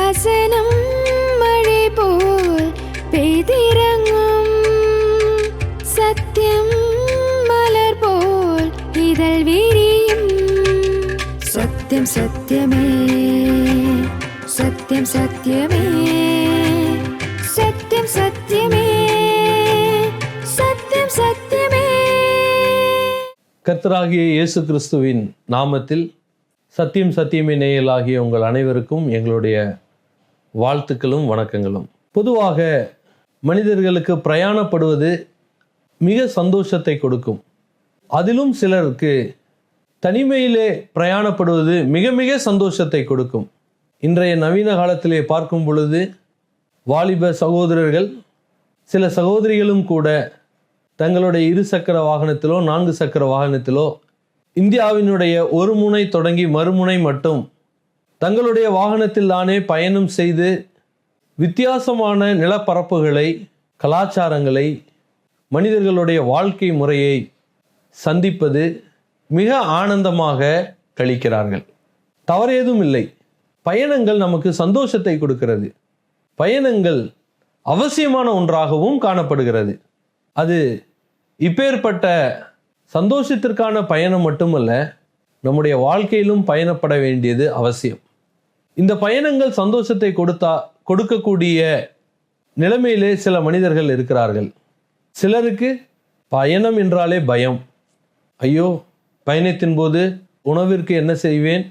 வசனம் மழை போல் பெய்திறங்கும், சத்தியம் மலர் போல் இதழ் விரியும். சத்தியம் சத்தியமே, சத்தியம் சத்தியமே, சத்தியம் சத்தியமே, சத்தியம் சத்தியமே. கர்த்தராகிய இயேசு கிறிஸ்துவின் நாமத்தில் சத்தியம் சத்தியமே நேயலாகிய உங்கள் அனைவருக்கும் எங்களுடைய வாழ்த்துக்களும் வணக்கங்களும். பொதுவாக மனிதர்களுக்கு பிரயாணப்படுவது மிக சந்தோஷத்தை கொடுக்கும். அதிலும் சிலருக்கு தனிமையிலே பிரயாணப்படுவது மிக மிக சந்தோஷத்தை கொடுக்கும். இன்றைய நவீன காலத்திலே பார்க்கும் பொழுது வாலிப சகோதரர்கள், சில சகோதரிகளும் கூட தங்களுடைய 2 சக்கர வாகனத்திலோ 4 சக்கர வாகனத்திலோ இந்தியாவினுடைய ஒரு முனை தொடங்கி மறுமுனை மட்டும் தங்களுடைய வாகனத்தில் தானே பயணம் செய்து வித்தியாசமான நிலப்பரப்புகளை, கலாச்சாரங்களை, மனிதர்களுடைய வாழ்க்கை முறையை சந்திப்பது மிக ஆனந்தமாக கழிக்கிறார்கள். தவறேதும் இல்லை. பயணங்கள் நமக்கு சந்தோஷத்தை கொடுக்கிறது. பயணங்கள் அவசியமான ஒன்றாகவும் காணப்படுகிறது. அது இப்பேற்பட்ட சந்தோஷத்திற்கான பயணம் மட்டுமல்ல, நம்முடைய வாழ்க்கையிலும் பயணப்பட வேண்டியது அவசியம். இந்த பயணங்கள் சந்தோஷத்தை கொடுக்கக்கூடிய நிலைமையிலே சில மனிதர்கள் இருக்கிறார்கள். சிலருக்கு பயணம் என்றாலே பயம். ஐயோ, பயணத்தின் போது உணவிற்கு என்ன செய்வேன்,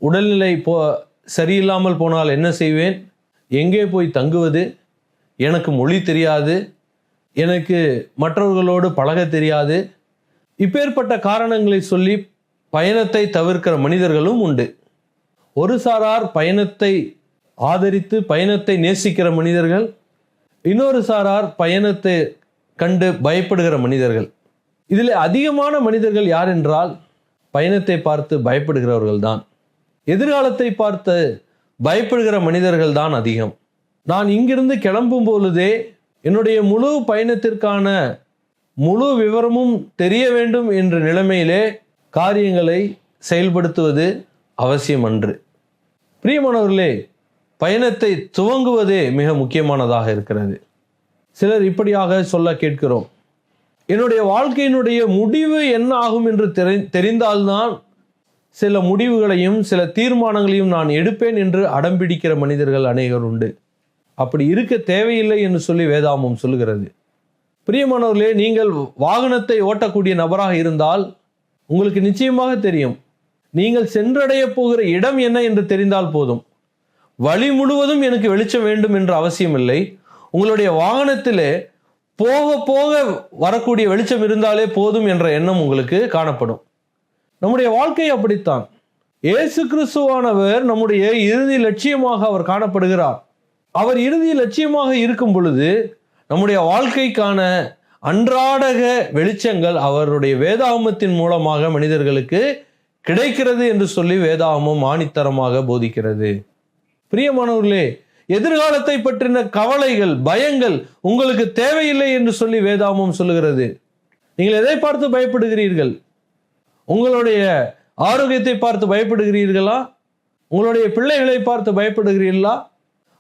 உடல்நிலை சரியில்லாமல் போனால் என்ன செய்வேன், எங்கே போய் தங்குவது, எனக்கு மொழி தெரியாது, எனக்கு மற்றவர்களோடு பழக தெரியாது, இப்பேற்பட்ட காரணங்களை சொல்லி பயணத்தை தவிர்க்கிற மனிதர்களும் உண்டு. ஒரு சாரார் பயணத்தை ஆதரித்து பயணத்தை நேசிக்கிற மனிதர்கள், இன்னொரு சாரார் பயணத்தை கண்டு பயப்படுகிற மனிதர்கள். இதில் அதிகமான மனிதர்கள் யார் என்றால் பயணத்தை பார்த்து பயப்படுகிறவர்கள் தான். எதிர்காலத்தை பார்த்து பயப்படுகிற மனிதர்கள் தான் அதிகம். நான் இங்கிருந்து கிளம்பும் பொழுதே என்னுடைய முழு பயணத்திற்கான முழு விவரமும் தெரிய வேண்டும் என்ற நிலைமையிலே காரியங்களை செயல்படுத்துவது அவசியம் அன்று. பிரியமானவர்களே, பயணத்தை துவங்குவதே மிக முக்கியமானதாக இருக்கிறது. சிலர் இப்படியாக சொல்ல கேட்கிறோம், என்னுடைய வாழ்க்கையினுடைய முடிவு என்ன ஆகும் என்று தெரிந்தால்தான் சில முடிவுகளையும் சில தீர்மானங்களையும் நான் எடுப்பேன் என்று அடம்பிடிக்கிற மனிதர்கள் அநேகர் உண்டு. அப்படி இருக்க தேவையில்லை என்று சொல்லி வேதாகமம் சொல்லுகிறது. பிரியமானவர்களே, நீங்கள் வாகனத்தை ஓட்டக்கூடிய நபராக இருந்தால் உங்களுக்கு நிச்சயமாக தெரியும், நீங்கள் சென்றடைய போகிற இடம் என்ன என்று தெரிந்தால் போதும். வழி முழுவதும் எனக்கு வெளிச்சம் வேண்டும் என்ற அவசியம் இல்லை. உங்களுடைய வாகனத்திலே போக போக வரக்கூடிய வெளிச்சம் இருந்தாலே போதும் என்ற எண்ணம் உங்களுக்கு காணப்படும். நம்முடைய வாழ்க்கை அப்படித்தான். இயேசு கிறிஸ்துவானவர் நம்முடைய இறுதி லட்சியமாக அவர் காணப்படுகிறார். அவர் இறுதி லட்சியமாக இருக்கும் பொழுது நம்முடைய வாழ்க்கைக்கான அன்றாடக வெளிச்சங்கள் அவருடைய வேதாகமத்தின் மூலமாக மனிதர்களுக்கு கிடைக்கிறது என்று சொல்லி வேதாகமம் ஆணித்தரமாக போதிக்கிறது. பிரியமானவர்களே, எதிர்காலத்தை பற்றின கவலைகள், பயங்கள் உங்களுக்கு தேவையில்லை என்று சொல்லி வேதாகமம் சொல்லுகிறது. நீங்கள் எதை பார்த்து பயப்படுகிறீர்கள்? உங்களுடைய ஆரோக்கியத்தை பார்த்து பயப்படுகிறீர்களா? உங்களுடைய பிள்ளைகளை பார்த்து பயப்படுகிறீர்களா?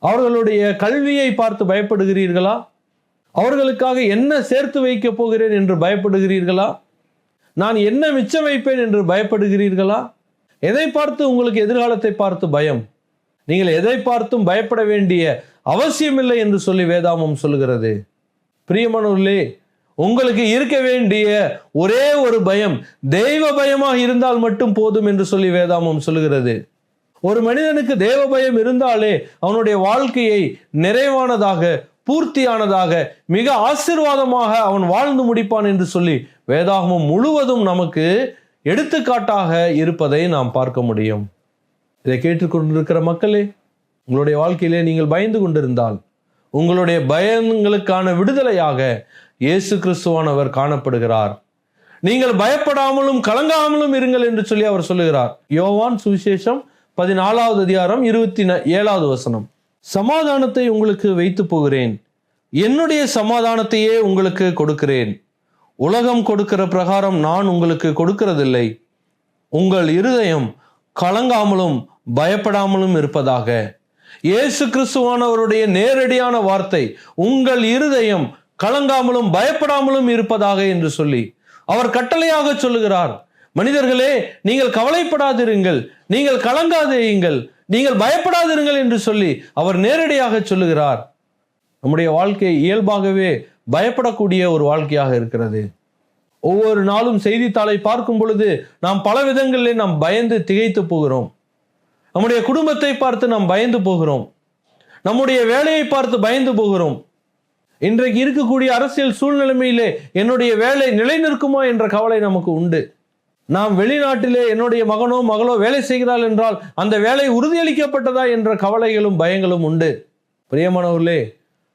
அவர்களுடைய கல்வியை பார்த்து பயப்படுகிறீர்களா? அவர்களுக்காக என்ன சேர்த்து வைக்க போகிறேன் என்று பயப்படுகிறீர்களா? நான் என்ன மிச்சம் வைப்பேன் என்று பயப்படுகிறீர்களா? எதை பார்த்து உங்களுக்கு எதிர்காலத்தை பார்த்து பயம்? நீங்கள் எதை பார்த்தும் பயப்பட வேண்டிய அவசியமில்லை என்று சொல்லி வேதாகமம் சொல்லுகிறது. பிரியமானவர்களே, உங்களுக்கு இருக்க வேண்டிய ஒரே ஒரு பயம் தெய்வ பயமாக இருந்தால் மட்டும் போதும் என்று சொல்லி வேதாகமம் சொல்லுகிறது. ஒரு மனிதனுக்கு தேவ பயம் இருந்தாலே அவனுடைய வாழ்க்கையை நிறைவானதாக, பூர்த்தியானதாக, மிக ஆசீர்வாதமாக அவன் வாழ்ந்து முடிப்பான் என்று சொல்லி வேதாகமம் முழுவதும் நமக்கு எடுத்துக்காட்டாக இருப்பதை நாம் பார்க்க முடியும். இதை கேட்டுக்கொண்டிருக்கிற மக்களே, உங்களுடைய வாழ்க்கையிலே நீங்கள் பயந்து கொண்டிருந்தால் உங்களுடைய பயங்களுக்கான விடுதலையாக இயேசு கிறிஸ்துவானவர் காணப்படுகிறார். நீங்கள் பயப்படாமலும் கலங்காமலும் இருங்கள் என்று சொல்லி அவர் சொல்லுகிறார். யோவான் சுவிசேஷம் 14வது அதிகாரம் 27வது வசனம். சமாதானத்தை உங்களுக்கு வைத்து போகிறேன், என்னுடைய சமாதானத்தையே உங்களுக்கு கொடுக்கிறேன். உலகம் கொடுக்கிற பிரகாரம் நான் உங்களுக்கு கொடுக்கிறதில்லை. உங்கள் இருதயம் கலங்காமலும் பயப்படாமலும் இருப்பதாக. இயேசு கிறிஸ்துவானவருடைய நேரடியான வார்த்தை, உங்கள் இருதயம் கலங்காமலும் பயப்படாமலும் இருப்பதாக என்று சொல்லி அவர் கட்டளையாக சொல்லுகிறார். மனிதர்களே, நீங்கள் கவலைப்படாதிருங்கள், நீங்கள் கலங்காதேயுங்கள், நீங்கள் பயப்படாதிருங்கள் என்று சொல்லி அவர் நேரடியாக சொல்லுகிறார். நம்முடைய வாழ்க்கை இயல்பாகவே பயப்படக்கூடிய ஒரு வாழ்க்கையாக இருக்கிறது. ஒவ்வொரு நாளும் செய்தித்தாளை பார்க்கும் பொழுது நாம் பல விதங்களிலே நாம் பயந்து திகைத்து போகிறோம். நம்முடைய குடும்பத்தை பார்த்து நாம் பயந்து போகிறோம். நம்முடைய வேலையை பார்த்து பயந்து போகிறோம். இன்றைக்கு இருக்கக்கூடிய அரசியல் சூழ்நிலைமையிலே என்னுடைய வேலை நிலை நிற்குமா என்ற கவலை நமக்கு உண்டு. நாம் வெளிநாட்டிலே என்னுடைய மகனோ மகளோ வேலை செய்கிறாள் என்றால் அந்த வேலை உறுதியளிக்கப்பட்டதா என்ற கவலைகளும் பயங்களும் உண்டு. பிரியமானவர்களே,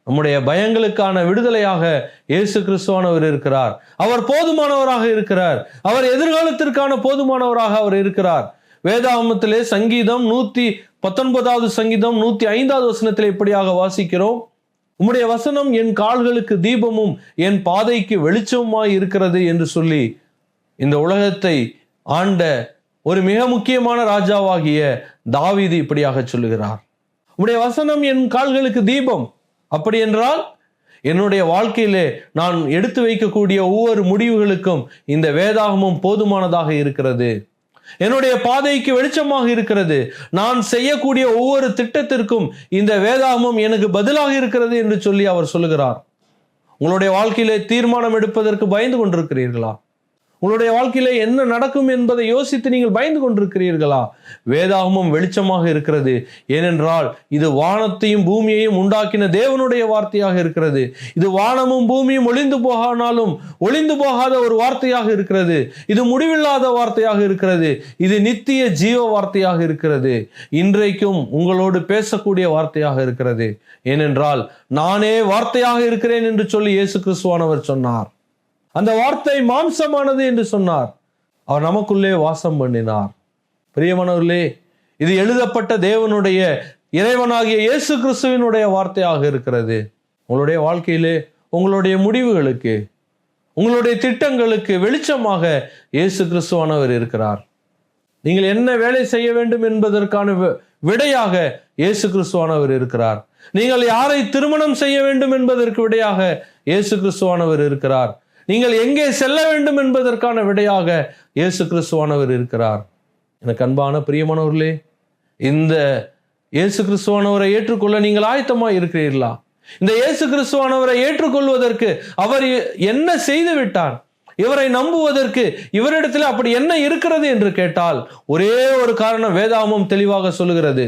நம்முடைய பயங்களுக்கான விடுதலையாக இயேசு கிறிஸ்துவானவர் இருக்கிறார். அவர் போதுமானவராக இருக்கிறார். அவர் எதிர்காலத்திற்கான போதுமானவராக அவர் இருக்கிறார். வேதாகமத்திலே சங்கீதம் 119வது சங்கீதம் 105வது வசனத்திலே இப்படியாக வாசிக்கிறோம், உம்முடைய வசனம் என் கால்களுக்கு தீபமும் என் பாதைக்கு வெளிச்சமுமாய் இருக்கிறது என்று சொல்லி இந்த உலகத்தை ஆண்ட ஒரு மிக முக்கியமான ராஜாவாகிய தாவீது இப்படியாக சொல்லுகிறார், உம்முடைய வசனம் என் கால்களுக்கு தீபம். அப்படி என்றால் என்னுடைய வாழ்க்கையிலே நான் எடுத்து வைக்கக்கூடிய ஒவ்வொரு முடிவுகளுக்கும் இந்த வேதாகமும் போதுமானதாக இருக்கிறது. என்னுடைய பாதைக்கு வெளிச்சமாக இருக்கிறது. நான் செய்யக்கூடிய ஒவ்வொரு திட்டத்திற்கும் இந்த வேதாகமும் எனக்கு பதிலாக இருக்கிறது என்று சொல்லி அவர் சொல்லுகிறார். உங்களுடைய வாழ்க்கையிலே தீர்மானம் எடுப்பதற்கு பயந்து கொண்டிருக்கிறீர்களா? உங்களுடைய வாழ்க்கையிலே என்ன நடக்கும் என்பதை யோசித்து நீங்கள் பயந்து கொண்டிருக்கிறீர்களா? வேதாகமும் வெளிச்சமாக இருக்கிறது. ஏனென்றால் இது வானத்தையும் பூமியையும் உண்டாக்கின தேவனுடைய வார்த்தையாக இருக்கிறது. இது வானமும் பூமியும் ஒளிந்து போகானாலும் ஒளிந்து போகாத ஒரு வார்த்தையாக இருக்கிறது. இது முடிவில்லாத வார்த்தையாக இருக்கிறது. இது நித்திய ஜீவ வார்த்தையாக இருக்கிறது. இன்றைக்கும் உங்களோடு பேசக்கூடிய வார்த்தையாக இருக்கிறது. ஏனென்றால் நானே வார்த்தையாக இருக்கிறேன் என்று சொல்லி இயேசு கிறிஸ்துவானவர் சொன்னார். அந்த வார்த்தை மாம்சமானது என்று சொன்னார். அவர் நமக்குள்ளே வாசம் பண்ணினார். பிரியமானவர்களே, இது எழுதப்பட்ட தேவனுடைய இறைவனாகிய இயேசு கிறிஸ்துவினுடைய வார்த்தையாக இருக்கிறது. உங்களுடைய வாழ்க்கையிலே உங்களுடைய முடிவுகளுக்கு உங்களுடைய திட்டங்களுக்கு வெளிச்சமாக இயேசு கிறிஸ்துவானவர் இருக்கிறார். நீங்கள் என்ன வேலை செய்ய வேண்டும் என்பதற்கான விடையாக இயேசு கிறிஸ்துவானவர் இருக்கிறார். நீங்கள் யாரை திருமணம் செய்ய வேண்டும் என்பதற்கு விடையாக இயேசு கிறிஸ்துவானவர் இருக்கிறார். நீங்கள் எங்கே செல்ல வேண்டும் என்பதற்கான விடையாக இயேசு கிறிஸ்துவானவர் இருக்கிறார். எனக்கு அன்பான பிரியமானவர்களே, இந்த இயேசு கிறிஸ்துவானவரை ஏற்றுக்கொள்ள நீங்கள் ஆயத்தமாக இருக்கிறீர்களா? இந்த இயேசு கிறிஸ்துவானவரை ஏற்றுக்கொள்வதற்கு அவர் என்ன செய்து விட்டார், இவரை நம்புவதற்கு இவரிடத்தில் அப்படி என்ன இருக்கிறது என்று கேட்டால் ஒரே ஒரு காரணம் வேதாகமம் தெளிவாக சொல்லுகிறது.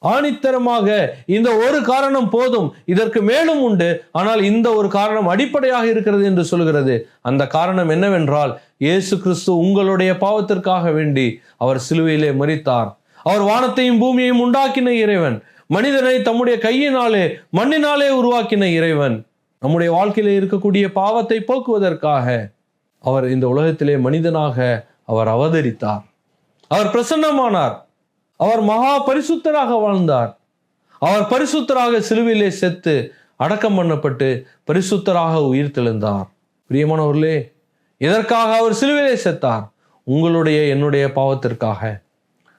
ஆணித்தரமாக இந்த ஒரு காரணம் போதும், இதற்கு மேலும் உண்டு, ஆனால் இந்த ஒரு காரணம் அடிப்படையாக இருக்கிறது என்று சொல்கிறது. அந்த காரணம் என்னவென்றால் இயேசு கிறிஸ்து உங்களுடைய பாவத்திற்காக வேண்டி அவர் சிலுவையிலே மரித்தார். அவர் வானத்தையும் பூமியையும் உண்டாக்கின இறைவன், மனிதனை தம்முடைய கையினாலே மண்ணினாலே உருவாக்கின இறைவன். நம்முடைய வாழ்க்கையிலே இருக்கக்கூடிய பாவத்தை போக்குவதற்காக அவர் இந்த உலகத்திலே மனிதனாக அவர் அவதரித்தார். அவர் பிரசன்னமானார். அவர் மகா பரிசுத்தராக வாழ்ந்தார். அவர் பரிசுத்தராக சிலுவையிலே செத்து அடக்கம் பண்ணப்பட்டு பரிசுத்தராக உயிர் தெழுந்தார். பிரியமானவர்களே, எதற்காக அவர் சிலுவையிலே செத்தார்? உங்களுடைய என்னுடைய பாவத்திற்காக,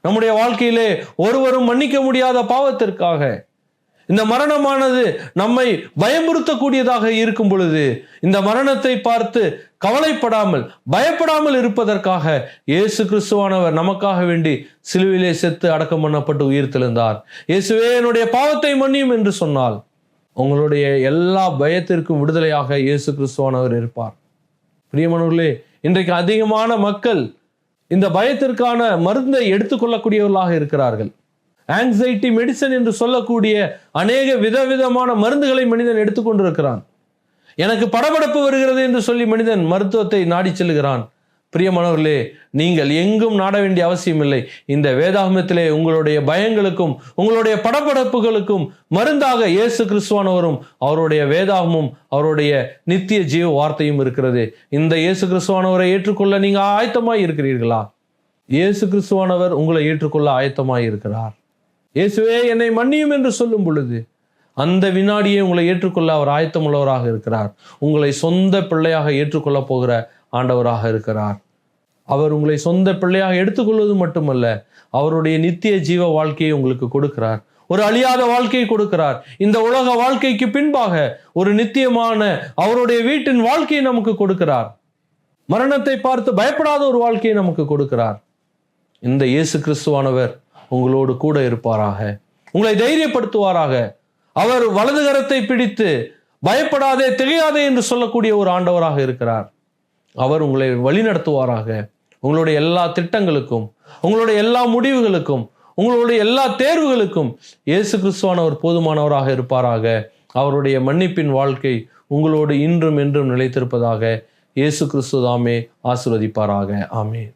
நம்முடைய வாழ்க்கையிலே ஒருவரும் மன்னிக்க முடியாத பாவத்திற்காக. இந்த மரணமானது நம்மை பயமுறுத்தக்கூடியதாக இருக்கும் பொழுது இந்த மரணத்தை பார்த்து கவலைப்படாமல் பயப்படாமல் இருப்பதற்காக இயேசு கிறிஸ்துவானவர் நமக்காக வேண்டி சிலுவிலே செத்து அடக்கம் பண்ணப்பட்டு உயிர் தெழுந்தார். இயேசுவே என்னுடைய பாவத்தை மன்னியும் என்று சொன்னால் உங்களுடைய எல்லா பயத்திற்கும் விடுதலையாக இயேசு கிறிஸ்துவானவர் இருப்பார். பிரியமானவர்களே, இன்றைக்கு அதிகமான மக்கள் இந்த பயத்திற்கான மருந்தை எடுத்துக்கொள்ளக்கூடியவர்களாக இருக்கிறார்கள். ஆங்ஸைட்டி மெடிசன் என்று சொல்லக்கூடிய அநேக விதவிதமான மருந்துகளை மனிதன் எடுத்துக்கொண்டிருக்கிறான். எனக்கு படபடப்பு வருகிறது என்று சொல்லி மனிதன் மருத்துவத்தை நாடி செல்கிறான். பிரியமானவர்களே, நீங்கள் எங்கும் நாட வேண்டிய அவசியம் இல்லை. இந்த வேதாகமத்திலே உங்களுடைய பயங்களுக்கும் உங்களுடைய படபடப்புகளுக்கும் மருந்தாக இயேசு கிறிஸ்துவானவரும் அவருடைய வேதாகமும் அவருடைய நித்திய ஜீவ வார்த்தையும் இருக்கிறது. இந்த இயேசு கிறிஸ்துவானவரை ஏற்றுக்கொள்ள நீங்க ஆயத்தமாய் இருக்கிறீர்களா? இயேசு கிறிஸ்துவானவர் உங்களை ஏற்றுக்கொள்ள ஆயத்தமாய் இருக்கிறார். இயேசுவே என்னை மன்னியும் என்று சொல்லும் பொழுது அந்த வினாடியே உங்களை ஏற்றுக்கொள்ள அவர் ஆயத்தமுள்ளவராக இருக்கிறார். உங்களை சொந்த பிள்ளையாக ஏற்றுக்கொள்ள போகிற ஆண்டவராக இருக்கிறார். அவர் உங்களை சொந்த பிள்ளையாக எடுத்துக்கொள்வது மட்டுமல்ல, அவருடைய நித்திய ஜீவ வாழ்க்கையை உங்களுக்கு கொடுக்கிறார். ஒரு அழியாத வாழ்க்கையை கொடுக்கிறார். இந்த உலக வாழ்க்கைக்கு பின்பாக ஒரு நித்தியமான அவருடைய வீட்டின் வாழ்க்கையை நமக்கு கொடுக்கிறார். மரணத்தை பார்த்து பயப்படாத ஒரு வாழ்க்கையை நமக்கு கொடுக்கிறார். இந்த இயேசு கிறிஸ்துவானவர் உங்களோடு கூட இருப்பாராக, உங்களை தைரியப்படுத்துவாராக. அவர் வலது கரத்தை பிடித்து பயப்படாதே திகையாதே என்று சொல்லக்கூடிய ஒரு ஆண்டவராக இருக்கிறார். அவர் உங்களை வழிநடத்துவாராக. உங்களுடைய எல்லா திட்டங்களுக்கும், உங்களுடைய எல்லா முடிவுகளுக்கும், உங்களுடைய எல்லா தேர்வுகளுக்கும் இயேசு கிறிஸ்துவானவர் போதுமானவராக இருப்பாராக. அவருடைய மன்னிப்பின் வாழ்க்கை உங்களோடு இன்றும் என்றும் நிலைத்திருப்பதாக இயேசு கிறிஸ்து தாமே ஆசீர்வதிப்பாராக. ஆமென்.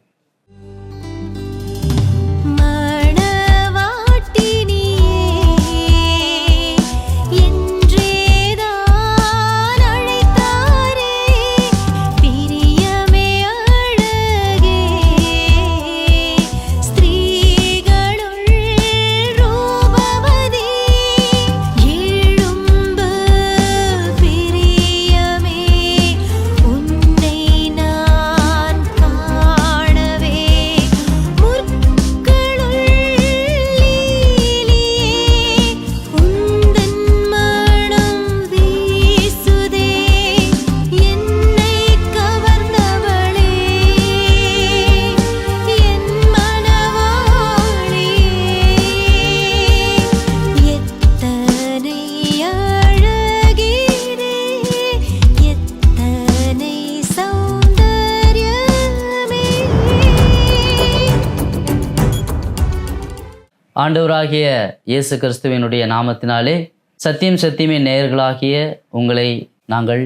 ஆண்டவராகிய இயேசு கிறிஸ்துவினுடைய நாமத்தினாலே சத்தியம் சத்தியமே நேயர்களாகிய உங்களை நாங்கள்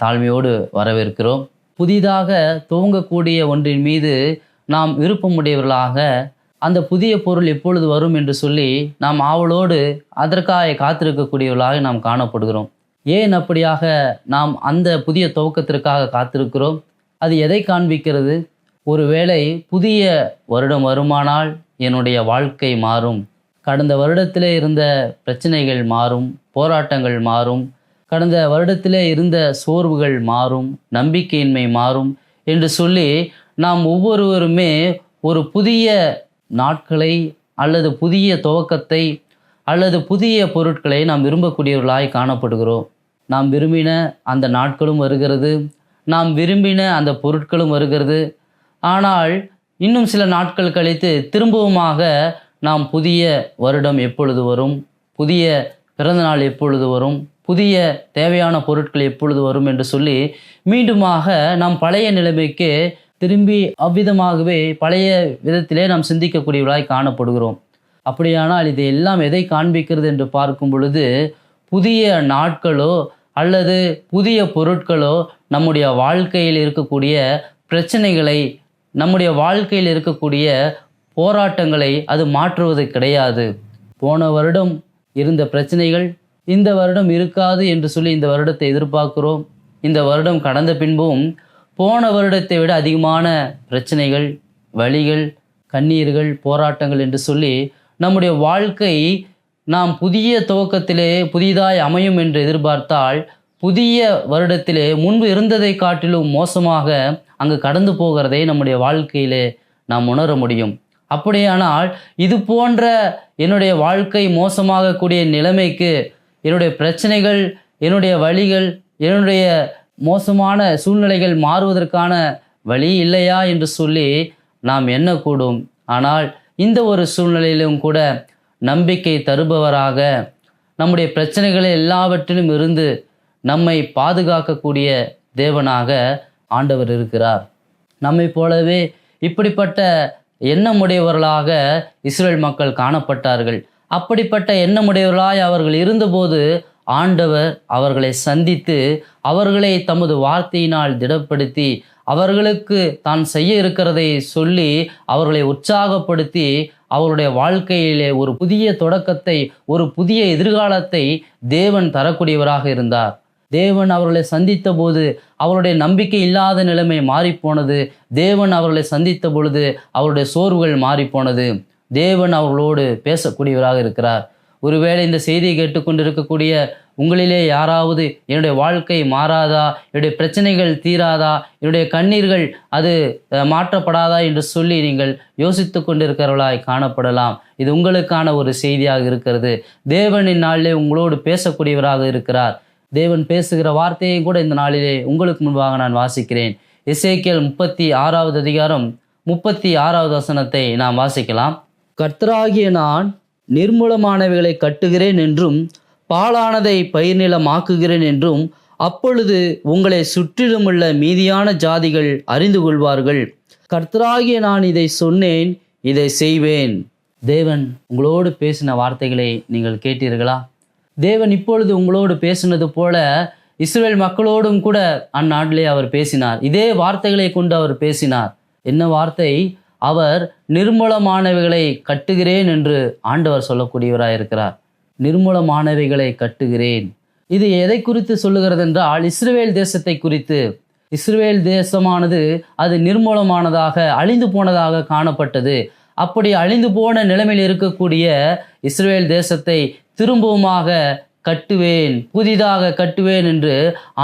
தாழ்மையோடு வரவேற்கிறோம். புதிதாக துவங்கக்கூடிய ஒன்றின் மீது நாம் விருப்பமுடையவர்களாக அந்த புதிய பொருள் எப்பொழுது வரும் என்று சொல்லி நாம் ஆவலோடு அதற்காக காத்திருக்கக்கூடியவர்களாக நாம் காணப்படுகிறோம். ஏன் அப்படியாக நாம் அந்த புதிய துவக்கத்திற்காக காத்திருக்கிறோம்? அது எதை காண்பிக்கிறது? ஒருவேளை புதிய வருடம் வருமானால் என்னுடைய வாழ்க்கை மாறும், கடந்த வருடத்திலே இருந்த பிரச்சனைகள் மாறும், போராட்டங்கள் மாறும், கடந்த வருடத்திலே இருந்த சோர்வுகள் மாறும், நம்பிக்கையின்மை மாறும் என்று சொல்லி நாம் ஒவ்வொருவருமே ஒரு புதிய நாட்களை அல்லது புதிய துவக்கத்தை அல்லது புதிய பொருட்களை நாம் விரும்பக்கூடியவர்களாய் காணப்படுகிறோம். நாம் விரும்பின அந்த நாட்களும் வருகிறது, நாம் விரும்பின அந்த பொருட்களும் வருகிறது. ஆனால் இன்னும் சில நாட்கள் கழித்து திரும்பவுமாக நாம் புதிய வருடம் எப்பொழுது வரும், புதிய பிறந்தநாள் எப்பொழுது வரும், புதிய தேவையான பொருட்கள் எப்பொழுது வரும் என்று சொல்லி மீண்டுமாக நாம் பழைய நிலைமைக்கு திரும்பி அவ்விதமாகவே பழைய விதத்திலே நாம் சிந்திக்கக்கூடியவர்களாய் காணப்படுகிறோம். அப்படியானால் இது எல்லாம் எதை காண்பிக்கிறது என்று பார்க்கும் பொழுது, புதிய நாட்களோ அல்லது புதிய பொருட்களோ நம்முடைய வாழ்க்கையில் இருக்கக்கூடிய பிரச்சனைகளை, நம்முடைய வாழ்க்கையில் இருக்கக்கூடிய போராட்டங்களை அது மாற்றுவது கிடையாது. போன வருடம் இருந்த பிரச்சனைகள் இந்த வருடம் இருக்காது என்று சொல்லி இந்த வருடத்தை எதிர்பார்க்கிறோம். இந்த வருடம் கடந்த பின்பும் போன வருடத்தை விட அதிகமான பிரச்சனைகள், வலிகள், கண்ணீர்கள், போராட்டங்கள் என்று சொல்லி நம்முடைய வாழ்க்கை நாம் புதிய துவக்கத்திலே புதிதாய் அமையும் என்று எதிர்பார்த்தால் புதிய வருடத்திலே முன்பு இருந்ததை காட்டிலும் மோசமாக அங்கு கடந்து போகிறதை நம்முடைய வாழ்க்கையிலே நாம் உணர முடியும். அப்படியானால் இது போன்ற என்னுடைய வாழ்க்கை மோசமாகக்கூடிய நிலைமைக்கு, என்னுடைய பிரச்சனைகள், என்னுடைய வழிகள், என்னுடைய மோசமான சூழ்நிலைகள் மாறுவதற்கான வழி இல்லையா என்று சொல்லி நாம் எண்ணக்கூடும். ஆனால் இந்த ஒரு சூழ்நிலையிலும் கூட நம்பிக்கை தருபவராக, நம்முடைய பிரச்சனைகளை எல்லாவற்றிலும் இருந்து நம்மை பாதுகாக்கக்கூடிய தேவனாக ஆண்டவர் இருக்கிறார். நம்மை போலவே இப்படிப்பட்ட எண்ணமுடையவர்களாக இஸ்ரேல் மக்கள் காணப்பட்டார்கள். அப்படிப்பட்ட எண்ணமுடையவர்களாய் அவர்கள் இருந்தபோது ஆண்டவர் அவர்களை சந்தித்து அவர்களை தமது வார்த்தையினால் திடப்படுத்தி அவர்களுக்கு தான் செய்ய இருக்கிறதை சொல்லி அவர்களை உற்சாகப்படுத்தி அவருடைய வாழ்க்கையிலே ஒரு புதிய தொடக்கத்தை, ஒரு புதிய எதிர்காலத்தை தேவன் தரக்கூடியவராக இருந்தார். தேவன் அவர்களை சந்தித்த போது அவருடைய நம்பிக்கை இல்லாத நிலைமை மாறிப்போனது. தேவன் அவர்களை சந்தித்த பொழுது அவருடைய சோர்வுகள் மாறிப்போனது. தேவன் அவர்களோடு பேசக்கூடியவராக இருக்கிறார். ஒருவேளை இந்த செய்தியை கேட்டுக்கொண்டிருக்கக்கூடிய உங்களிலே யாராவது என்னுடைய வாழ்க்கை மாறாதா, என்னுடைய பிரச்சனைகள் தீராதா, என்னுடைய கண்ணீர்கள் அது மாற்றப்படாதா என்று சொல்லி நீங்கள் யோசித்து கொண்டிருக்கிறவர்களாய் காணப்படலாம். இது உங்களுக்கான ஒரு செய்தியாக இருக்கிறது. தேவன் இந்நாளிலே உங்களோடு பேசக்கூடியவராக இருக்கிறார். தேவன் பேசுகிற வார்த்தையை கூட இந்த நாளிலே உங்களுக்கு முன்பாக நான் வாசிக்கிறேன். எசேக்கியேல் 36வது அதிகாரம் 36வது வசனத்தை நாம் வாசிக்கலாம். கர்த்தராகிய நான் நிர்மூலமானவைகளை கட்டுகிறேன் என்றும் பாழானதை பயிர்நிலமாக்குகிறேன் என்றும் அப்பொழுது உங்களை சுற்றிலுமுள்ள மீதியான ஜாதிகள் அறிந்து கொள்வார்கள். கர்த்தராகிய நான் இதை சொன்னேன், இதை செய்வேன். தேவன் உங்களோடு பேசின வார்த்தைகளை நீங்கள் கேட்டீர்களா? தேவன் இப்பொழுது உங்களோடு பேசினது போல இஸ்ரவேல் மக்களோடும் கூட அந்நாட்டிலே அவர் பேசினார். இதே வார்த்தைகளை கொண்டு அவர் பேசினார். என்ன வார்த்தை? அவர் நிர்மூலமானவைகளை கட்டுகிறேன் என்று ஆண்டவர் சொல்லக்கூடியவராக இருக்கிறார். நிர்மூலமானவைகளை கட்டுகிறேன். இது எதை குறித்து சொல்லுகிறது என்றால், இஸ்ரவேல் தேசத்தை குறித்து. இஸ்ரவேல் தேசமானது அது நிர்மூலமானதாக, அழிந்து போனதாக காணப்பட்டது. அப்படி அழிந்து போன நிலைமையில் இருக்கக்கூடிய இஸ்ரவேல் தேசத்தை திரும்பவுமாக கட்டுவேன், புதிதாக கட்டுவேன் என்று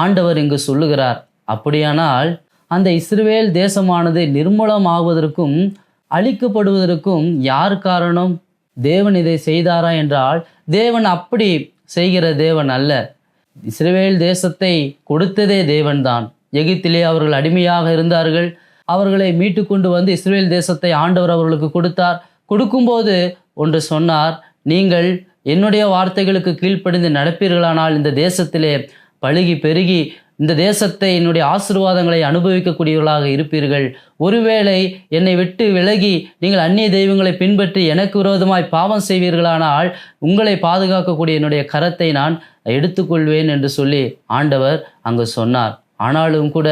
ஆண்டவர் இங்கு சொல்லுகிறார். அப்படியானால் அந்த இஸ்ரவேல் தேசமானது நிர்மூலமாகுவதற்கும் அழிக்கப்படுவதற்கும் யார் காரணம்? தேவன் இதை செய்தாரா என்றால், தேவன் அப்படி செய்கிற தேவன் அல்ல. இஸ்ரவேல் தேசத்தை கொடுத்ததே தேவன்தான். எகிப்திலே அவர்கள் அடிமையாக இருந்தார்கள். அவர்களை மீட்டு கொண்டு வந்து இஸ்ரவேல் தேசத்தை ஆண்டவர் அவர்களுக்கு கொடுத்தார். கொடுக்கும்போது ஒன்று சொன்னார், நீங்கள் என்னுடைய வார்த்தைகளுக்கு கீழ்ப்படிந்து நடப்பீர்களானால் இந்த தேசத்திலே பழுகி பெருகி இந்த தேசத்தை என்னுடைய ஆசீர்வாதங்களை அனுபவிக்கக்கூடியவர்களாக இருப்பீர்கள். ஒருவேளை என்னை விட்டு விலகி நீங்கள் அந்நிய தெய்வங்களை பின்பற்றி எனக்கு விரோதமாய் பாவம் செய்வீர்களானால் உங்களை பாதுகாக்கக்கூடிய என்னுடைய கரத்தை நான் எடுத்துக்கொள்வேன் என்று சொல்லி ஆண்டவர் அங்கு சொன்னார். ஆனாலும் கூட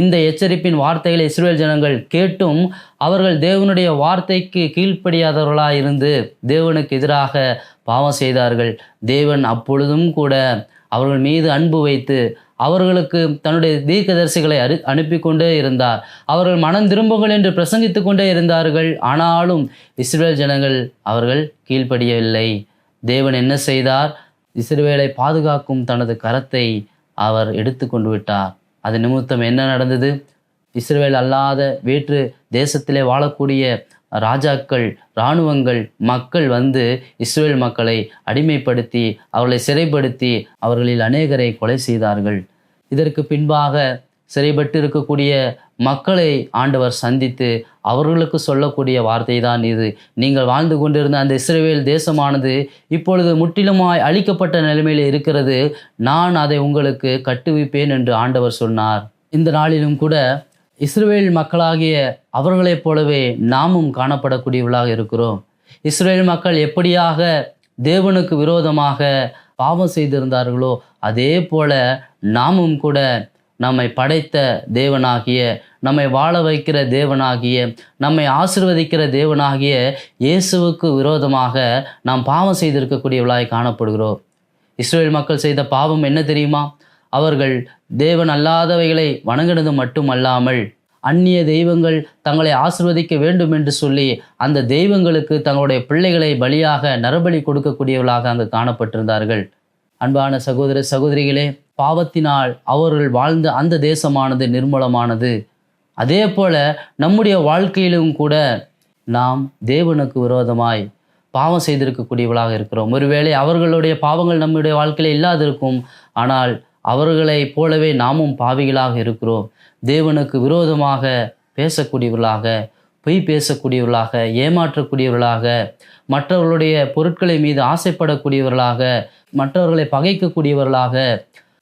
இந்த எச்சரிப்பின் வார்த்தைகளை இஸ்ரவேல் ஜனங்கள் கேட்டும் அவர்கள் தேவனுடைய வார்த்தைக்கு கீழ்ப்படியாதவர்களாக இருந்து தேவனுக்கு எதிராக பாவம் செய்தார்கள். தேவன் அப்பொழுதும் கூட அவர்கள் மீது அன்பு வைத்து அவர்களுக்கு தன்னுடைய தீர்க்கதரிசிகளை அனுப்பி கொண்டே இருந்தார். அவர்கள் மனம் திரும்புங்கள் என்று பிரசங்கித்து கொண்டே இருந்தார்கள். ஆனாலும் இஸ்ரவேல் ஜனங்கள் அவர்கள் கீழ்ப்படியவில்லை. தேவன் என்ன செய்தார்? இஸ்ரவேலை பாதுகாக்கும் தனது கரத்தை அவர் எடுத்து கொண்டு விட்டார். அது நிமித்தம் என்ன நடந்தது? இஸ்ரவேல் அல்லாத வேற்று தேசத்திலே வாழக்கூடிய ராஜாக்கள், இராணுவங்கள், மக்கள் வந்து இஸ்ரவேல் மக்களை அடிமைப்படுத்தி அவர்களை சிறைப்படுத்தி அவர்களில் அநேகரை கொலை செய்தார்கள். இதற்கு பின்பாக சிறைப்பட்டு இருக்கக்கூடிய மக்களை ஆண்டவர் சந்தித்து அவர்களுக்கு சொல்லக்கூடிய வார்த்தை தான் இது. நீங்கள் வாழ்ந்து கொண்டிருந்த அந்த இஸ்ரவேல் தேசமானது இப்பொழுது முற்றிலுமாய் அழிக்கப்பட்ட நிலைமையில் இருக்கிறது. நான் அதை உங்களுக்கு கட்டுவிப்பேன் என்று ஆண்டவர் சொன்னார். இந்த நாளிலும் கூட இஸ்ரவேல் மக்களாகிய அவர்களைப் போலவே நாமும் காணப்படக்கூடியவர்களாக இருக்கிறோம். இஸ்ரவேல் மக்கள் எப்படியாக தேவனுக்கு விரோதமாக பாவம் செய்திருந்தார்களோ அதே போல நாமும் கூட நம்மை படைத்த தேவனாகிய, நம்மை வாழ வைக்கிற தேவனாகிய, நம்மை ஆசீர்வதிக்கிற தேவனாகிய இயேசுவுக்கு விரோதமாக நாம் பாவம் செய்திருக்கக்கூடியவர்களாய் காணப்படுகிறோம். இஸ்ரவேல் மக்கள் செய்த பாவம் என்ன தெரியுமா? அவர்கள் தேவன் அல்லாதவைகளை வணங்கினது மட்டுமல்லாமல் அந்நிய தெய்வங்கள் தங்களை ஆசீர்வதிக்க வேண்டும் என்று சொல்லி அந்த தெய்வங்களுக்கு தங்களுடைய பிள்ளைகளை பலியாக நரபலி கொடுக்கக்கூடியவர்களாக அங்கு காணப்பட்டிருந்தார்கள். அன்பான சகோதர சகோதரிகளே, பாவத்தினால் அவர்கள் வாழ்ந்த அந்த தேசமானது நிர்மூலமானது. அதே போல நம்முடைய வாழ்க்கையிலும் கூட நாம் தேவனுக்கு விரோதமாய் பாவம் செய்திருக்கக்கூடியவர்களாக இருக்கிறோம். ஒருவேளை அவர்களுடைய பாவங்கள் நம்முடைய வாழ்க்கையில் இல்லாதிருக்கும், ஆனால் அவர்களைப் போலவே நாமும் பாவிகளாக இருக்கிறோம். தேவனுக்கு விரோதமாக பேசக்கூடியவர்களாக, பொய் பேசக்கூடியவர்களாக, ஏமாற்றக்கூடியவர்களாக, மற்றவர்களுடைய பொருட்களை மீது ஆசைப்படக்கூடியவர்களாக, மற்றவர்களை பகைக்கக்கூடியவர்களாக,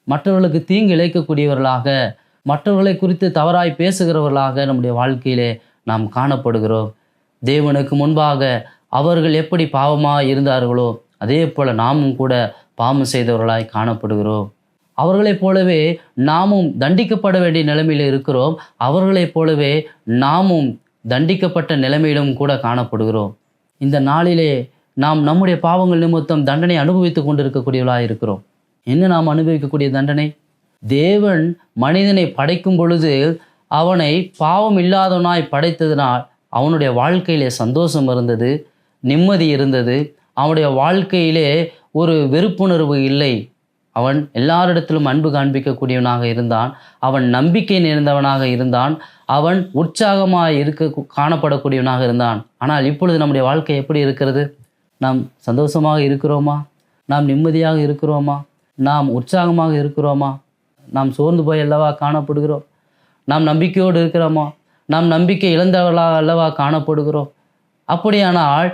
மற்றவர்களுக்கு தீங்கு இழைக்கக்கூடியவர்களாக, மற்றவர்களை குறித்து தவறாய் பேசுகிறவர்களாக நம்முடைய வாழ்க்கையிலே நாம் காணப்படுகிறோம். தேவனுக்கு முன்பாக அவர்கள் எப்படி பாவமாக இருந்தார்களோ அதே போல் நாமும் கூட பாவம் செய்தவர்களாய் காணப்படுகிறோம். அவர்களைப் போலவே நாமும் தண்டிக்கப்பட வேண்டிய நிலைமையில் இருக்கிறோம். அவர்களைப் போலவே நாமும் தண்டிக்கப்பட்ட நிலைமையிலும் கூட காணப்படுகிறோம். இந்த நாளிலே நாம் நம்முடைய பாவங்கள் நிமித்தம் தண்டனை அனுபவித்து கொண்டிருக்கக்கூடியவர்களாக இருக்கிறோம். என்ன நாம் அனுபவிக்கக்கூடிய தண்டனை? தேவன் மனிதனை படைக்கும் பொழுது அவனை பாவம் இல்லாதவனாய் படைத்ததினால் அவனுடைய வாழ்க்கையிலே சந்தோஷம் இருந்தது, நிம்மதி இருந்தது. அவனுடைய வாழ்க்கையிலே ஒரு வெறுப்புணர்வு இல்லை. அவன் எல்லாரிடத்திலும் அன்பு காண்பிக்கக்கூடியவனாக இருந்தான். அவன் நம்பிக்கை நிறைந்தவனாக இருந்தான். அவன் உற்சாகமாக காணப்படக்கூடியவனாக இருந்தான். ஆனால் இப்பொழுது நம்முடைய வாழ்க்கை எப்படி இருக்கிறது? நாம் சந்தோஷமாக இருக்கிறோமா? நாம் நிம்மதியாக இருக்கிறோமா? நாம் உற்சாகமாக இருக்கிறோமா? நாம் சோர்ந்து போய் அல்லவா காணப்படுகிறோம்? நாம் நம்பிக்கையோடு இருக்கிறோமா? நாம் நம்பிக்கை இழந்தவர்களாக அல்லவா காணப்படுகிறோம்? அப்படியானால்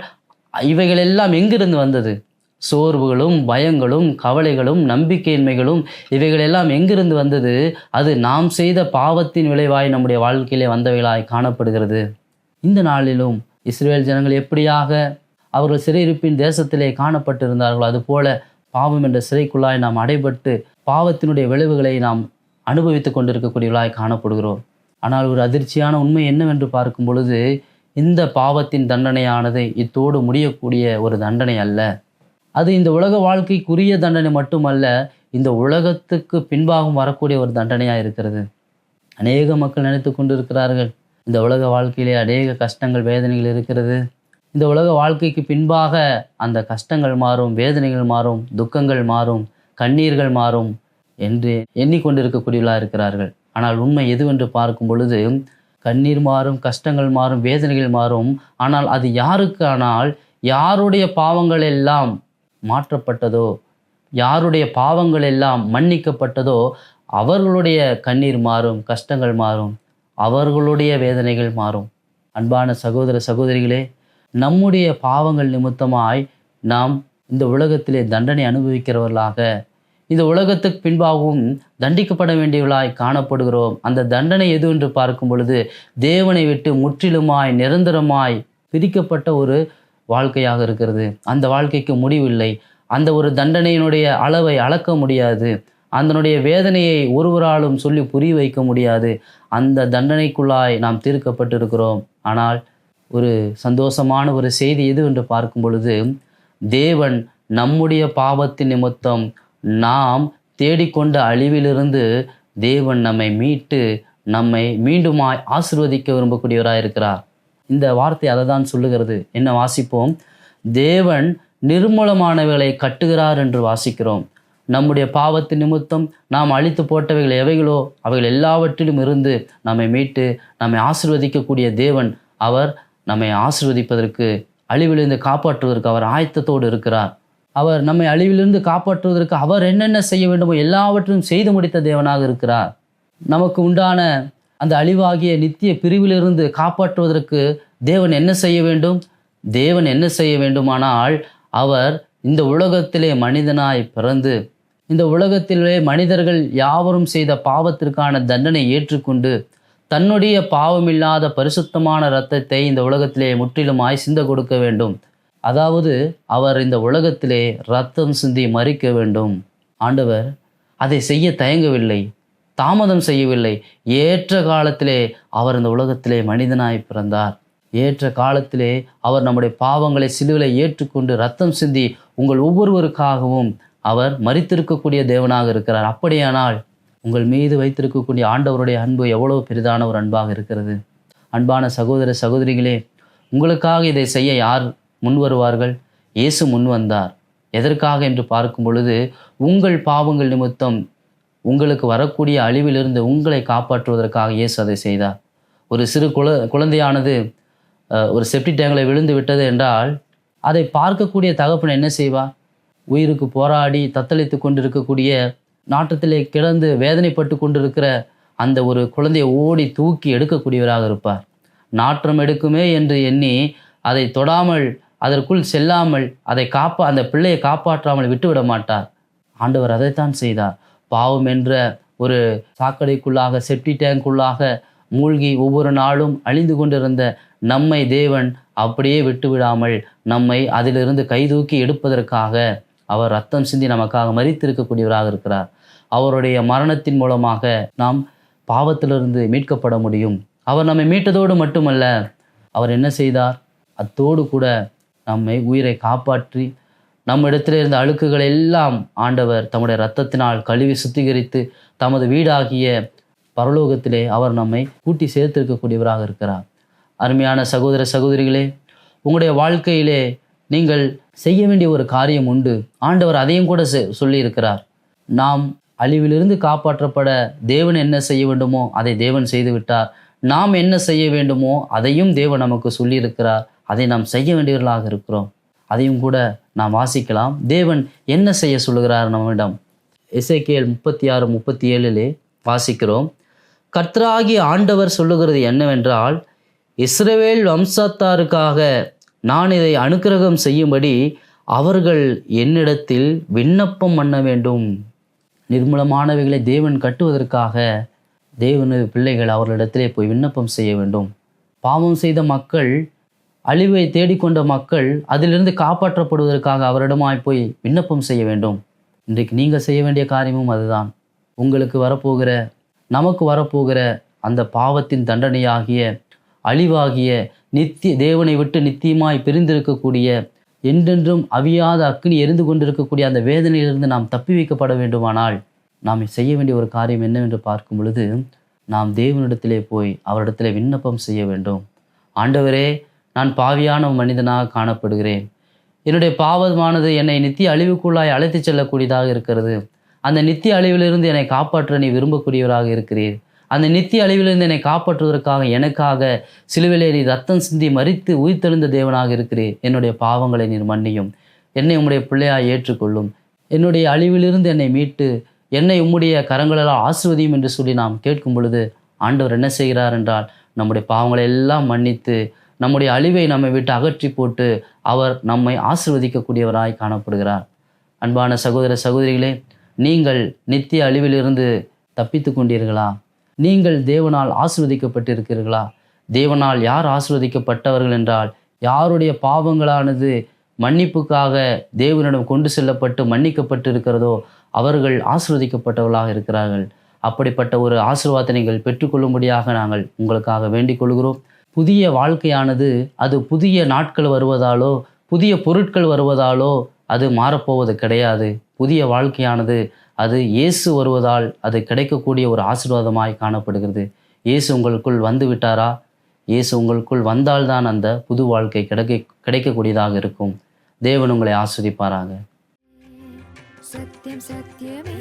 இவைகளெல்லாம் எங்கிருந்து வந்தது? சோர்வுகளும் பயங்களும் கவலைகளும் நம்பிக்கையின்மைகளும் இவைகளெல்லாம் எங்கிருந்து வந்தது? அது நாம் செய்த பாவத்தின் விளைவாய் நம்முடைய வாழ்க்கையிலே வந்தவைகளாய் காணப்படுகிறது. இந்த நாளிலும் இஸ்ரவேல் ஜனங்கள் எப்படியாக அவர்கள் சிறையிருப்பின் தேசத்திலே காணப்பட்டிருந்தார்களோ அதுபோல பாவம் என்ற சிறைக்குள்ளாய் நாம் அடைபட்டு பாவத்தினுடைய விளைவுகளை நாம் அனுபவித்து கொண்டிருக்கக்கூடியவர்களாய் காணப்படுகிறோம். ஆனால் ஒரு அதிர்ச்சியான உண்மை என்னவென்று பார்க்கும் பொழுது, இந்த பாவத்தின் தண்டனையானது இத்தோடு முடியக்கூடிய ஒரு தண்டனை அல்ல. அது இந்த உலக வாழ்க்கைக்குரிய தண்டனை மட்டுமல்ல, இந்த உலகத்துக்கு பின்பாகவும் வரக்கூடிய ஒரு தண்டனையாக இருக்கிறது. அநேக மக்கள் நினைத்து கொண்டு இருக்கிறார்கள், இந்த உலக வாழ்க்கையிலே அநேக கஷ்டங்கள் வேதனைகள் இருக்கிறது, இந்த உலக வாழ்க்கைக்கு பின்பாக அந்த கஷ்டங்கள் மாறும், வேதனைகள் மாறும், துக்கங்கள் மாறும், கண்ணீர்கள் மாறும் என்று எண்ணிக்கொண்டிருக்கக்கூடியவர்களாக இருக்கிறார்கள். ஆனால் உண்மை எதுவென்று பார்க்கும் பொழுது, கண்ணீர் மாறும், கஷ்டங்கள் மாறும், வேதனைகள் மாறும். ஆனால் அது யாருக்கு? ஆனால் யாருடைய பாவங்கள் எல்லாம் மாற்றப்பட்டதோ, யாருடைய பாவங்கள் எல்லாம் மன்னிக்கப்பட்டதோ அவர்களுடைய கண்ணீர் மாறும், கஷ்டங்கள் மாறும், அவர்களுடைய வேதனைகள் மாறும். அன்பான சகோதர சகோதரிகளே, நம்முடைய பாவங்கள் நிமித்தமாய் நாம் இந்த உலகத்திலே தண்டனை அனுபவிக்கிறவர்களாக, இந்த உலகத்துக்கு பின்பாகவும் தண்டிக்கப்பட வேண்டியவர்களாய் காணப்படுகிறோம். அந்த தண்டனை எது என்று பார்க்கும் பொழுது, தேவனை விட்டு முற்றிலுமாய் நிரந்தரமாய் பிரிக்கப்பட்ட ஒரு வாழ்க்கையாக இருக்கிறது. அந்த வாழ்க்கைக்கு முடிவில்லை. அந்த ஒரு தண்டனையினுடைய அளவை அளக்க முடியாது. அதனுடைய வேதனையை ஒருவராலும் சொல்லி புரிய வைக்க முடியாது. அந்த தண்டனைக்குள்ளாய் நாம் தீர்க்கப்பட்டிருக்கிறோம். ஆனால் ஒரு சந்தோஷமான ஒரு செய்தி எது என்று பார்க்கும் பொழுது, தேவன் நம்முடைய பாவத்தின் நிமித்தம் நாம் தேடிக்கொண்ட அழிவிலிருந்து தேவன் நம்மை மீட்டு நம்மை மீண்டுமாய் ஆசீர்வதிக்க விரும்பக்கூடியவராக இருக்கிறார். இந்த வார்த்தை அதை தான் சொல்லுகிறது. என்ன வாசிப்போம்? தேவன் நிர்மூலமானவைகளை கட்டுகிறார் என்று வாசிக்கிறோம். நம்முடைய பாவத்தின் நிமித்தம் நாம் அழித்து போட்டவைகள் எவைகளோ அவைகள் எல்லாவற்றிலும் இருந்து நம்மை மீட்டு நம்மை ஆசீர்வதிக்கக்கூடிய தேவன், அவர் நம்மை ஆசீர்வதிப்பதற்கு, அழிவிலிருந்து காப்பாற்றுவதற்கு அவர் ஆயத்தத்தோடு இருக்கிறார். அவர் நம்மை அழிவிலிருந்து காப்பாற்றுவதற்கு அவர் என்னென்ன செய்ய வேண்டுமோ எல்லாவற்றையும் செய்து முடித்த தேவனாக இருக்கிறார். நமக்கு உண்டான அந்த அழிவாகிய நித்திய பிரிவிலிருந்து காப்பாற்றுவதற்கு தேவன் என்ன செய்ய வேண்டும்? தேவன் என்ன செய்ய வேண்டுமானால், அவர் இந்த உலகத்திலே மனிதனாய் பிறந்து இந்த உலகத்திலே மனிதர்கள் யாவரும் செய்த பாவத்திற்கான தண்டனை ஏற்றுக்கொண்டு தன்னுடைய பாவமில்லாத பரிசுத்தமான இரத்தத்தை இந்த உலகத்திலே முற்றிலுமாய் சிந்த கொடுக்க வேண்டும். அதாவது அவர் இந்த உலகத்திலே இரத்தம் சிந்தி மரிக்க வேண்டும். ஆண்டவர் அதை செய்ய தயங்கவில்லை, தாமதம் செய்யவில்லை. ஏற்ற காலத்திலே அவர் இந்த உலகத்திலே மனிதனாய் பிறந்தார். ஏற்ற காலத்திலே அவர் நம்முடைய பாவங்களை சிலுவையிலே ஏற்றுக்கொண்டு இரத்தம் சிந்தி உங்கள் ஒவ்வொருவருக்காகவும் அவர் மரித்திருக்கக்கூடிய தேவனாக இருக்கிறார். அப்படியானால் உங்கள் மீது வைத்திருக்கக்கூடிய ஆண்டவருடைய அன்பு எவ்வளவு பெரிதான ஒரு அன்பாக இருக்கிறது. அன்பான சகோதர சகோதரிகளே, உங்களுக்காக இதை செய்ய யார் முன் வருவார்கள்? இயேசு முன் வந்தார். எதற்காக என்று பார்க்கும் பொழுது, உங்கள் பாவங்கள் நிமித்தம் உங்களுக்கு வரக்கூடிய அழிவிலிருந்து உங்களை காப்பாற்றுவதற்காக இயேசு அதை செய்தார். ஒரு சிறு குழந்தையானது ஒரு செப்டி டேங்கில் விழுந்து விட்டது என்றால் அதை பார்க்கக்கூடிய தகப்பன் என்ன செய்வார்? உயிருக்கு போராடி தத்தளித்து கொண்டிருக்கக்கூடிய, நாட்டத்திலே கிடந்து வேதனைப்பட்டு கொண்டிருக்கிற அந்த ஒரு குழந்தையை ஓடி தூக்கி எடுக்கக்கூடியவராக இருப்பார். நாற்றம் எடுக்குமே என்று எண்ணி அதை தொடாமல், அதற்குள் செல்லாமல், அந்த பிள்ளையை காப்பாற்றாமல் விட்டுவிட மாட்டார். ஆண்டவர் அதைத்தான் செய்தார். பாவம் என்ற ஒரு சாக்கடைக்குள்ளாக, செப்டி டேங்குள்ளாக மூழ்கி ஒவ்வொரு நாளும் அழிந்து கொண்டிருந்த நம்மை தேவன் அப்படியே விட்டுவிடாமல் நம்மை அதிலிருந்து கைதூக்கி எடுப்பதற்காக அவர் ரத்தம் சிந்தி நமக்காக மரித்திருக்கக்கூடியவராக இருக்கிறார். அவருடைய மரணத்தின் மூலமாக நாம் பாவத்திலிருந்து மீட்கப்பட முடியும். அவர் நம்மை மீட்டதோடு மட்டுமல்ல, அவர் என்ன செய்தார்? அத்தோடு கூட நம்மை உயிரை காப்பாற்றி நம்மிடத்தில் இருந்த அழுக்குகள் எல்லாம் ஆண்டவர் தம்முடைய இரத்தத்தினால் கழுவி சுத்திகரித்து தமது வீடாகிய பரலோகத்திலே அவர் நம்மை கூட்டி சேர்த்திருக்கக்கூடியவராக இருக்கிறார். அருமையான சகோதர சகோதரிகளே, உங்களுடைய வாழ்க்கையிலே நீங்கள் செய்ய வேண்டிய ஒரு காரியம் உண்டு. ஆண்டவர் அதையும் கூட சொல்லியிருக்கிறார். நாம் அழிவிலிருந்து காப்பாற்றப்பட தேவன் என்ன செய்ய வேண்டுமோ அதை தேவன் செய்து விட்டார். நாம் என்ன செய்ய வேண்டுமோ அதையும் தேவன் நமக்கு சொல்லியிருக்கிறார். அதை நாம் செய்ய வேண்டியவர்களாக இருக்கிறோம். அதையும் கூட நாம் வாசிக்கலாம். தேவன் என்ன செய்ய சொல்லுகிறார் நம்மிடம்? எசேக்கியேல் 36:37 வாசிக்கிறோம். கர்த்தராகிய ஆண்டவர் சொல்லுகிறது என்னவென்றால், இஸ்ரவேல் வம்சத்தாருக்காக நான் இதை அனுக்கிரகம் செய்யும்படி அவர்கள் என்னிடத்தில் விண்ணப்பம் பண்ண வேண்டும். நிர்மூலமானவைகளை தேவன் கட்டுவதற்காக தேவனது பிள்ளைகள் அவர்களிடத்திலே போய் விண்ணப்பம் செய்ய வேண்டும். பாவம் செய்த மக்கள், அழிவை தேடிக்கொண்ட மக்கள் அதிலிருந்து காப்பாற்றப்படுவதற்காக அவரிடமாய் போய் விண்ணப்பம் செய்ய வேண்டும். இன்றைக்கு நீங்கள் செய்ய வேண்டிய காரியமும் அதுதான். உங்களுக்கு வரப்போகிற, நமக்கு வரப்போகிற அந்த பாவத்தின் தண்டனையாகிய, அழிவாகிய, தேவனை விட்டு நித்தியமாய் பிரிந்திருக்கக்கூடிய, என்றென்றும் அவியாத அக்னி எரிந்து கொண்டிருக்கக்கூடிய அந்த வேதனையிலிருந்து நாம் தப்பி வைக்கப்பட வேண்டுமானால் நாம் செய்ய வேண்டிய ஒரு காரியம் என்னவென்று பார்க்கும் பொழுது, நாம் தேவனிடத்திலே போய் அவரிடத்திலே விண்ணப்பம் செய்ய வேண்டும். ஆண்டவரே, நான் பாவியான மனிதனாக காணப்படுகிறேன். என்னுடைய பாவமானது என்னை நித்திய அழிவுக்குள்ளாய் அழைத்து செல்லக்கூடியதாக இருக்கிறது. அந்த நித்திய அழிவிலிருந்து என்னை காப்பாற்ற நீ விரும்பக்கூடியவராக இருக்கிறீர். அந்த நித்திய அழிவிலிருந்து என்னை காப்பாற்றுவதற்காக எனக்காக சிலுவிலே நீ ரத்தம் சிந்தி மரித்து உயிர்த்தெழுந்த தேவனாக இருக்கிறீர். என்னுடைய பாவங்களை நீர் மன்னியும். என்னை உம்முடைய பிள்ளையாய் ஏற்றுக்கொள்ளும். என்னுடைய அழிவிலிருந்து என்னை மீட்டு என்னை உம்முடைய கரங்களால் ஆசீர்வதியும் என்று சொல்லி நாம் கேட்கும் பொழுது ஆண்டவர் என்ன செய்கிறார் என்றால், நம்முடைய பாவங்களை எல்லாம் மன்னித்து நம்முடைய அழிவை நம்மை விட்டு அகற்றி போட்டு அவர் நம்மை ஆசீர்வதிக்கக்கூடியவராய் காணப்படுகிறார். அன்பான சகோதர சகோதரிகளே, நீங்கள் நித்திய அழிவிலிருந்து தப்பித்து கொண்டீர்களா? நீங்கள் தேவனால் ஆசீர்வதிக்கப்பட்டிருக்கிறீர்களா? தேவனால் யார் ஆசீர்வதிக்கப்பட்டவர்கள் என்றால், யாருடைய பாவங்களானது மன்னிப்புக்காக தேவனிடம் கொண்டு செல்லப்பட்டு மன்னிக்கப்பட்டு இருக்கிறதோ அவர்கள் ஆசீர்வதிக்கப்பட்டவர்களாக இருக்கிறார்கள். அப்படிப்பட்ட ஒரு ஆசீர்வாதத்தை நீங்கள் பெற்றுக்கொள்ளும்படியாக நாங்கள் உங்களுக்காக வேண்டிக் கொள்கிறோம். புதிய வாழ்க்கையானது அது புதிய நாட்கள் வருவதாலோ புதிய பொருட்கள் வருவதாலோ அது மாறப்போவது கிடையாது. புதிய வாழ்க்கையானது அது இயேசு வருவதால் அது கிடைக்கக்கூடிய ஒரு ஆசீர்வாதமாய் காணப்படுகிறது. இயேசு உங்களுக்குள் வந்து விட்டாரா? இயேசு உங்களுக்குள் வந்தால்தான் அந்த புது வாழ்க்கை கிடைக்கக்கூடியதாக இருக்கும். தேவன் உங்களை ஆசீர்வதிப்பாராக. சத்தியம் சத்தியமே.